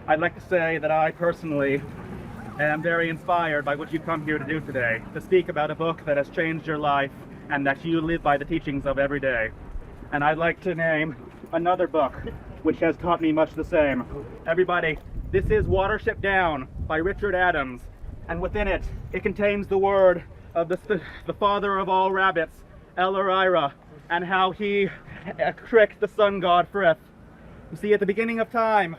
I'd like to say that I personally am very inspired by what you've come here to do today, to speak about a book that has changed your life and that you live by the teachings of every day. And I'd like to name another book which has taught me much the same. Everybody, this is Watership Down by Richard Adams, and within it, it contains the word of the father of all rabbits, El-Ira, and how he tricked the sun god Frith. You see, at the beginning of time,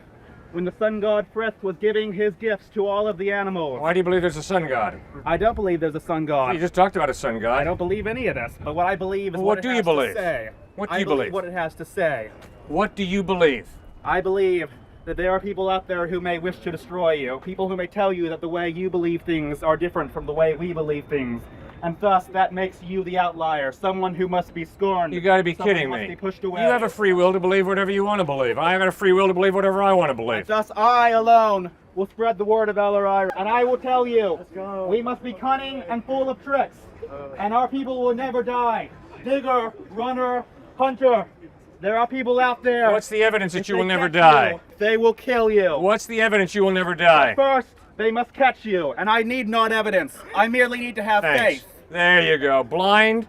when the sun god Frith was giving his gifts to all of the animals. Why do you believe there's a sun god? I don't believe there's a sun god. You just talked about a sun god. I don't believe any of this, but what I believe is Well, what what it do you has believe? to say. What do you I believe believe? what it has to say. What do you believe? I believe that there are people out there who may wish to destroy you, people who may tell you that the way you believe things are different from the way we believe things, and thus that makes you the outlier, someone who must be scorned. You gotta be someone kidding who must me. be pushed away. You have a free will to believe whatever you want to believe. I got a free will to believe whatever I want to believe. Thus I alone will spread the word of El-Ira, and I will tell you, we must be cunning and full of tricks, and our people will never die. Digger, runner, hunter. There are people out there. What's the evidence that If you they will never catch die? you, they will kill you. What's the evidence you will never die? First, they must catch you, and I need not evidence. I merely need to have Thanks. faith. There you go. Blind,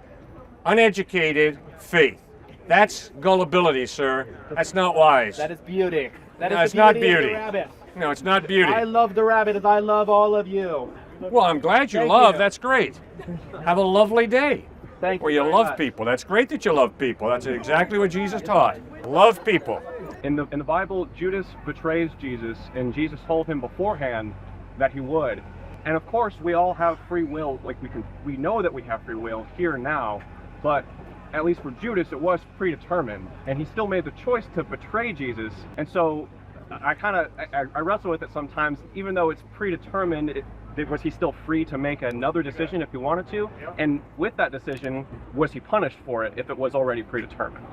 uneducated faith. That's gullibility, sir. That's not wise. That is beauty. That is No, the it's not beauty of beauty. the rabbit. No, it's not beauty. I love the rabbit as I love all of you. Well, I'm glad you Thank love. you. That's great. Have a lovely day. Thank Where you you very love much. people. That's great that you love people. That's exactly what Jesus taught. Love people. In the Bible, Judas betrays Jesus, and Jesus told him beforehand that he would. And of course, we all have free will. Like we know that we have free will here now, but at least for Judas, it was predetermined, and he still made the choice to betray Jesus. And so, I wrestle with it sometimes. Even though it's predetermined, was he still free to make another decision if he wanted to? And with that decision, was he punished for it if it was already predetermined?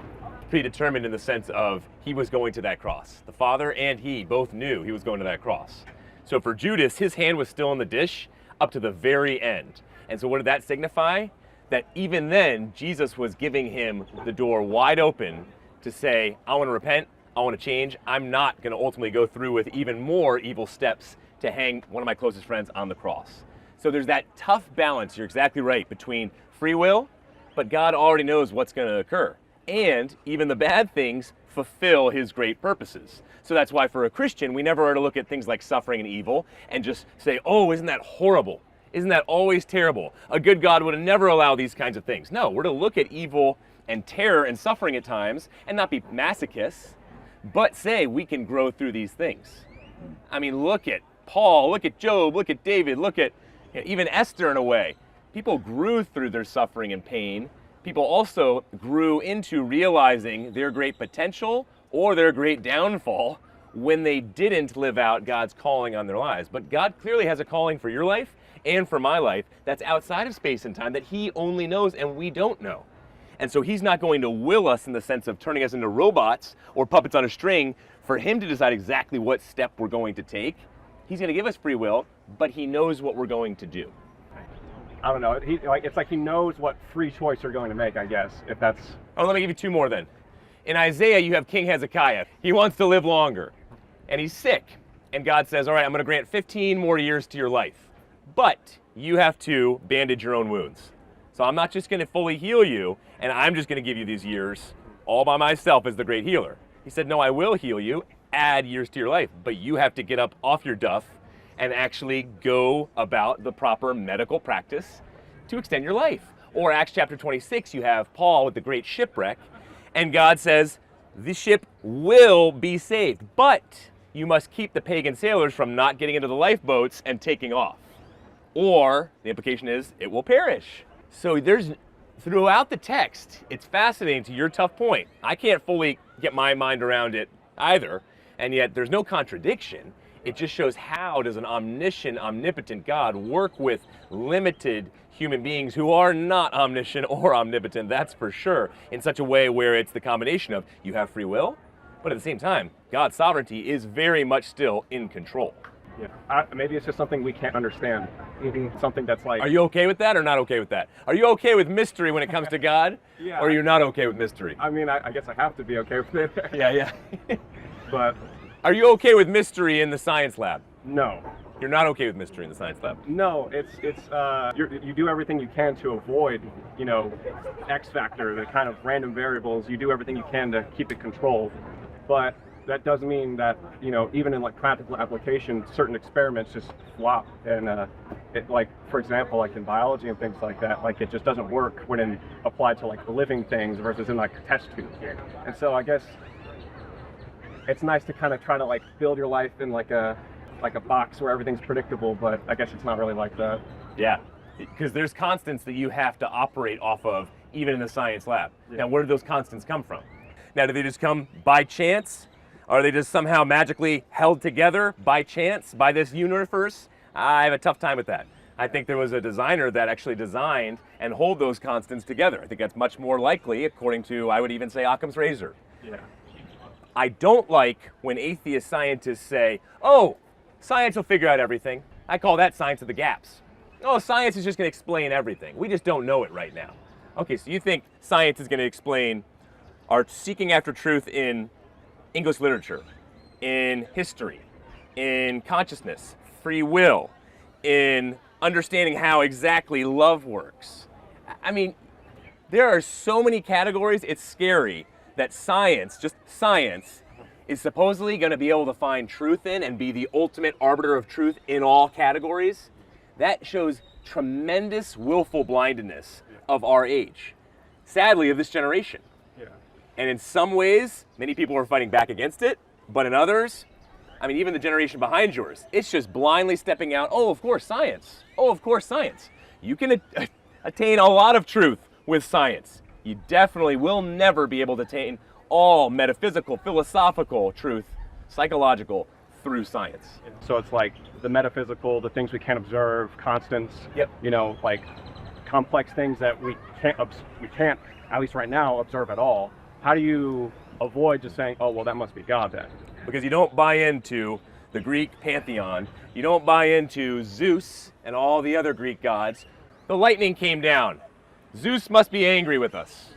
Predetermined in the sense of he was going to that cross. The Father and he both knew he was going to that cross. So for Judas, his hand was still in the dish up to the very end. And so what did that signify? That even then, Jesus was giving him the door wide open to say, I want to repent, I want to change. I'm not going to ultimately go through with even more evil steps to hang one of my closest friends on the cross. So there's that tough balance, you're exactly right, between free will, but God already knows what's going to occur. And even the bad things fulfill his great purposes. So that's why for a Christian, we never are to look at things like suffering and evil and just say, oh, isn't that horrible? Isn't that always terrible? A good God would never allow these kinds of things. No, we're to look at evil and terror and suffering at times and not be masochists, but say we can grow through these things. I mean, look at Paul, look at Job, look at David, look at even Esther in a way. People grew through their suffering and pain. People also grew into realizing their great potential or their great downfall when they didn't live out God's calling on their lives. But God clearly has a calling for your life and for my life that's outside of space and time that he only knows and we don't know. And so he's not going to will us in the sense of turning us into robots or puppets on a string for him to decide exactly what step we're going to take. He's going to give us free will, but he knows what we're going to do. I don't know. It's like he knows what free choice you're going to make, I guess, if that's... Oh, let me give you two more then. In Isaiah, you have King Hezekiah. He wants to live longer, and he's sick. And God says, all right, I'm going to grant 15 more years to your life, but you have to bandage your own wounds. So I'm not just going to fully heal you, and I'm just going to give you these years all by myself as the great healer. He said, no, I will heal you, add years to your life, but you have to get up off your duff and actually go about the proper medical practice to extend your life. Or Acts chapter 26, you have Paul with the great shipwreck, and God says, the ship will be saved, but you must keep the pagan sailors from not getting into the lifeboats and taking off. Or the implication is it will perish. So there's, throughout the text, it's fascinating to your tough point. I can't fully get my mind around it either, and yet there's no contradiction. It just shows how does an omniscient, omnipotent God work with limited human beings who are not omniscient or omnipotent, that's for sure, in such a way where it's the combination of you have free will, but at the same time, God's sovereignty is very much still in control. Yeah. Maybe it's just something we can't understand. Something that's like... Are you okay with that or not okay with that? Are you okay with mystery when it comes to God? Yeah. Or are you not okay with mystery? I mean, I guess I have to be okay with it. Yeah. But Are you okay with mystery in the science lab? No. You're not okay with mystery in the science lab. No, you do everything you can to avoid, X factor, the kind of random variables. You do everything you can to keep it controlled, but that doesn't mean that, even in like practical application, certain experiments just flop. And for example, like in biology and things like that, like it just doesn't work when applied to like living things versus in like a test tube. And so I guess it's nice to kind of try to like build your life in like a box where everything's predictable, but I guess it's not really like that. Yeah, because there's constants that you have to operate off of even in the science lab. Now, where do those constants come from? Now, do they just come by chance? Are they just somehow magically held together by chance by this universe? I have a tough time with that. I think there was a designer that actually designed and hold those constants together. I think that's much more likely, according to, I would even say, Occam's razor. Yeah. I don't like when atheist scientists say, oh, science will figure out everything. I call that science of the gaps. Oh, science is just going to explain everything. We just don't know it right now. Okay, so you think science is going to explain our seeking after truth in English literature, in history, in consciousness, free will, in understanding how exactly love works. I mean, there are so many categories, it's scary that science, just science, is supposedly going to be able to find truth in and be the ultimate arbiter of truth in all categories. That shows tremendous willful blindness of our age, sadly of this generation. Yeah. And in some ways, many people are fighting back against it, but in others, I mean, even the generation behind yours, it's just blindly stepping out, oh, of course, science. Oh, of course, science. You can attain a lot of truth with science. You definitely will never be able to attain all metaphysical, philosophical truth, psychological, through science. So it's like the metaphysical, the things we can't observe, constants. Yep. Like complex things that we can't, at least right now, observe at all. How do you avoid just saying, oh, well, that must be God then? Because you don't buy into the Greek pantheon. You don't buy into Zeus and all the other Greek gods. The lightning came down. Zeus must be angry with us.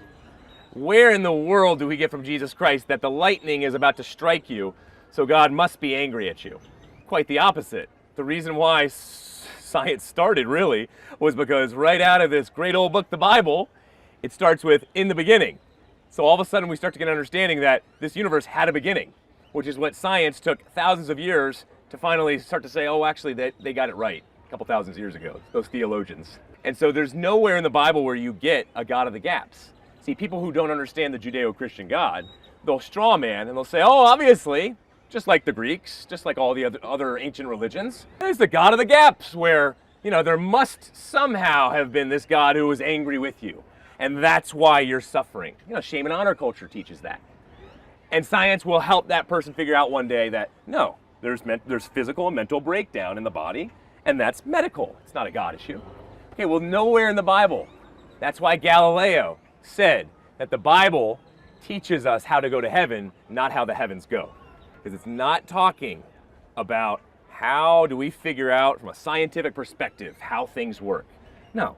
Where in the world do we get from Jesus Christ that the lightning is about to strike you, so God must be angry at you? Quite the opposite. The reason why science started, really, was because right out of this great old book, the Bible, it starts with, in the beginning. So all of a sudden we start to get an understanding that this universe had a beginning, which is what science took thousands of years to finally start to say, oh, actually, they got it right a couple thousand years ago, those theologians. And so there's nowhere in the Bible where you get a God of the gaps. See, people who don't understand the Judeo-Christian God, they'll straw man and they'll say, oh, obviously, just like the Greeks, just like all the other ancient religions, there's the God of the gaps where, there must somehow have been this God who was angry with you. And that's why you're suffering. Shame and honor culture teaches that. And science will help that person figure out one day that, no, there's physical and mental breakdown in the body, and that's medical. It's not a God issue. Okay, well, nowhere in the Bible. That's why Galileo said that the Bible teaches us how to go to heaven, not how the heavens go. Because it's not talking about how do we figure out from a scientific perspective how things work. No,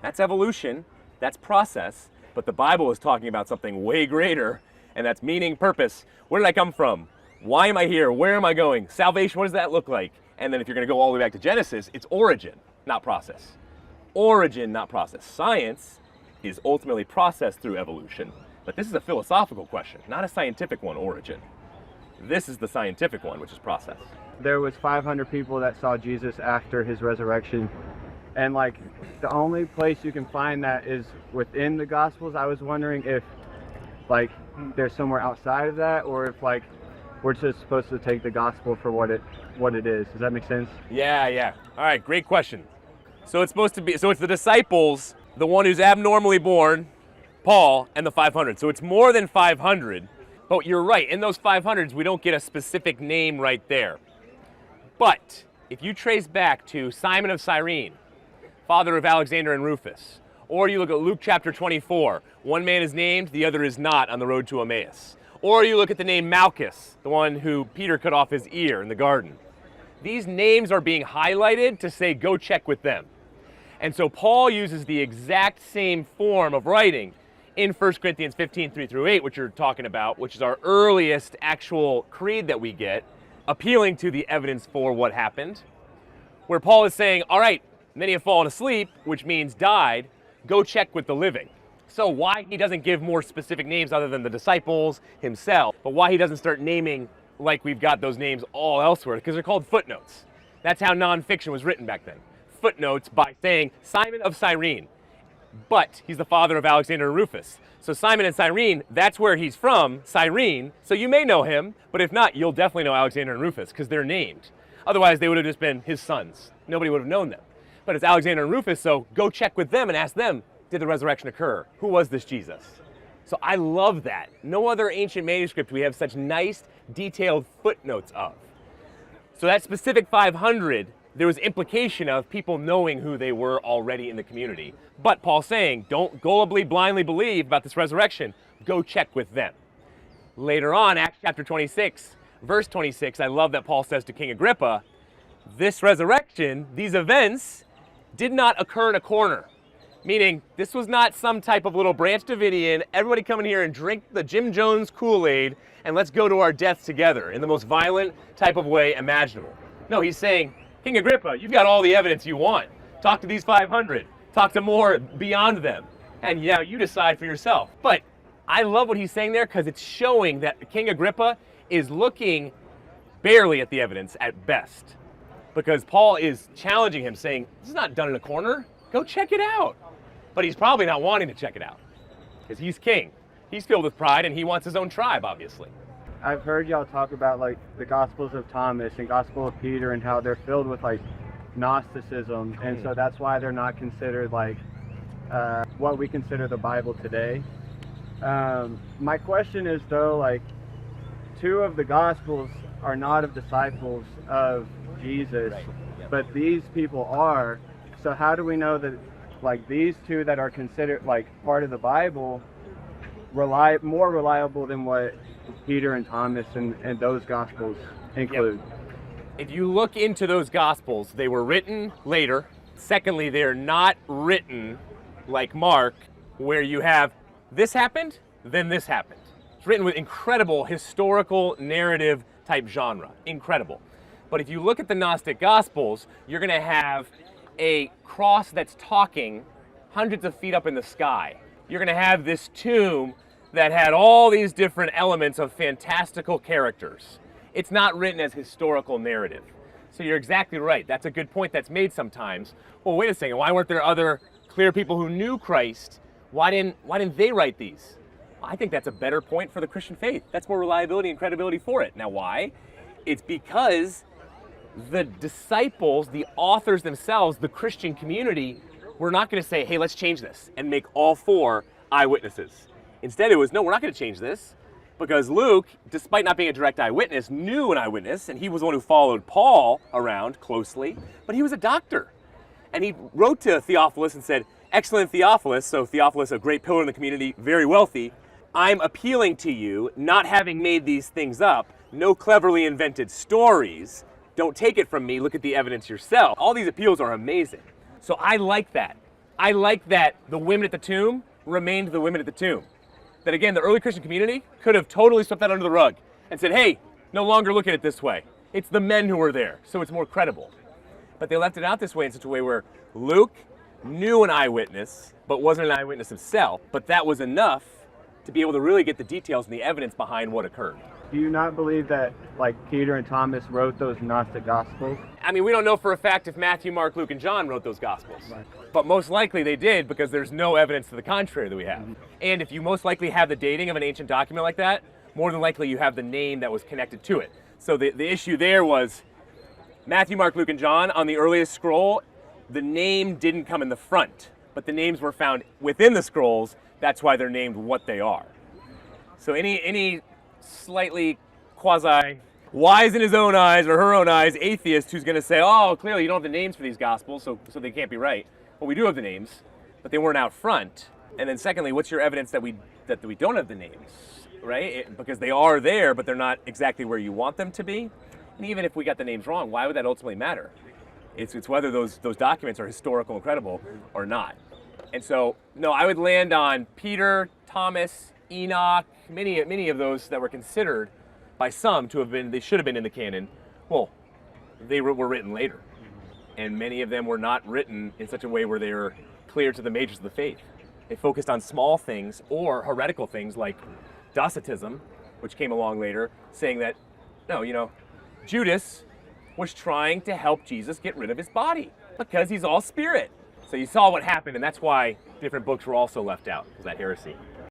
that's evolution, that's process, but the Bible is talking about something way greater, and that's meaning, purpose. Where did I come from? Why am I here? Where am I going? Salvation, what does that look like? And then if you're going to go all the way back to Genesis, it's origin, not process. Origin, not process. Science is ultimately processed through evolution. But this is a philosophical question, not a scientific one, origin. This is the scientific one, which is process. There was 500 people that saw Jesus after his resurrection. And the only place you can find that is within the Gospels. I was wondering if there's somewhere outside of that, or if we're just supposed to take the gospel for what it is. Does that make sense? Yeah. All right, great question. So it's the disciples, the one who's abnormally born, Paul, and the 500. So it's more than 500. But you're right, in those 500s, we don't get a specific name right there. But if you trace back to Simon of Cyrene, father of Alexander and Rufus, or you look at Luke chapter 24, one man is named, the other is not on the road to Emmaus. Or you look at the name Malchus, the one who Peter cut off his ear in the garden. These names are being highlighted to say, go check with them. And so Paul uses the exact same form of writing in 1 Corinthians 15, 3 through 8, which you're talking about, which is our earliest actual creed that we get, appealing to the evidence for what happened, where Paul is saying, all right, many have fallen asleep, which means died, go check with the living. So why he doesn't give more specific names other than the disciples, himself, but why he doesn't start naming like we've got those names all elsewhere, because they're called footnotes. That's how nonfiction was written back then. Footnotes by saying Simon of Cyrene, but he's the father of Alexander and Rufus. So Simon and Cyrene, that's where he's from, Cyrene, so you may know him, but if not, you'll definitely know Alexander and Rufus, because they're named. Otherwise, they would have just been his sons. Nobody would have known them. But it's Alexander and Rufus, so go check with them and ask them, did the resurrection occur? Who was this Jesus? So I love that. No other ancient manuscript we have such nice, detailed footnotes of. So that specific 500, there was implication of people knowing who they were already in the community. But Paul's saying, don't gullibly, blindly believe about this resurrection. Go check with them. Later on, Acts chapter 26, verse 26, I love that Paul says to King Agrippa, this resurrection, these events, did not occur in a corner. Meaning, this was not some type of little Branch Davidian, everybody come in here and drink the Jim Jones Kool-Aid, and let's go to our deaths together in the most violent type of way imaginable. No, he's saying, King Agrippa, you've got all the evidence you want. Talk to these 500. Talk to more beyond them. And yeah, you decide for yourself. But I love what he's saying there because it's showing that King Agrippa is looking barely at the evidence at best. Because Paul is challenging him, saying, this is not done in a corner. Go check it out. But he's probably not wanting to check it out because he's king. He's filled with pride and he wants his own tribe, obviously. I've heard y'all talk about like the Gospels of Thomas and Gospel of Peter and how they're filled with like Gnosticism, and so that's why they're not considered like what we consider the Bible today. My question is though, like, two of the Gospels are not of disciples of Jesus, Right. Yep. but these people are. So how do we know that like these two that are considered like part of the Bible more reliable than what Peter and Thomas and those Gospels include? If you look into those Gospels, they were written later. Secondly, they're not written like Mark, where you have this happened, then this happened. It's written with incredible historical narrative type genre. Incredible. But if you look at the Gnostic Gospels, you're going to have a cross that's talking hundreds of feet up in the sky. You're going to have this tomb that had all these different elements of fantastical characters. It's not written as historical narrative. So you're exactly right. That's a good point that's made sometimes. Well, wait a second. Why weren't there other clear people who knew Christ? Why didn't they write these? I think that's a better point for the Christian faith. That's more reliability and credibility for it. Now, why? It's because the disciples, the authors themselves, the Christian community, were not going to say, hey, let's change this and make all four eyewitnesses. Instead, it was, no, we're not going to change this, because Luke, despite not being a direct eyewitness, knew an eyewitness, and he was the one who followed Paul around closely, but he was a doctor. And he wrote to Theophilus and said, excellent Theophilus, so Theophilus, a great pillar in the community, very wealthy, I'm appealing to you, not having made these things up, no cleverly invented stories. Don't take it from me, look at the evidence yourself. All these appeals are amazing. So I like that. I like that the women at the tomb remained the women at the tomb. That again, the early Christian community could have totally swept that under the rug and said, hey, no longer look at it this way. It's the men who were there, so it's more credible. But they left it out this way in such a way where Luke knew an eyewitness, but wasn't an eyewitness himself, but that was enough to be able to really get the details and the evidence behind what occurred. Do you not believe that like Peter and Thomas wrote those Gnostic Gospels? I mean, we don't know for a fact if Matthew, Mark, Luke, and John wrote those Gospels. Right. But most likely they did, because there's no evidence to the contrary that we have. And if you most likely have the dating of an ancient document like that, more than likely you have the name that was connected to it. So the issue there was Matthew, Mark, Luke, and John, on the earliest scroll, the name didn't come in the front, but the names were found within the scrolls. That's why they're named what they are. So any slightly quasi-wise in his own eyes or her own eyes atheist who's going to say, oh, clearly you don't have the names for these Gospels, so they can't be right. Well, we do have the names, but they weren't out front. And then secondly, what's your evidence that we don't have the names, right? Because they are there, but they're not exactly where you want them to be. And even if we got the names wrong, why would that ultimately matter? It's whether those documents are historical and credible or not. And so, no, I would land on Peter, Thomas, Enoch, many of those that were considered by some to have been, they should have been in the canon. Well, they were written later. And many of them were not written in such a way where they were clear to the majors of the faith. They focused on small things or heretical things like Docetism, which came along later, saying that, no, you know, Judas was trying to help Jesus get rid of his body because he's all spirit. So you saw what happened, and that's why different books were also left out, was that heresy.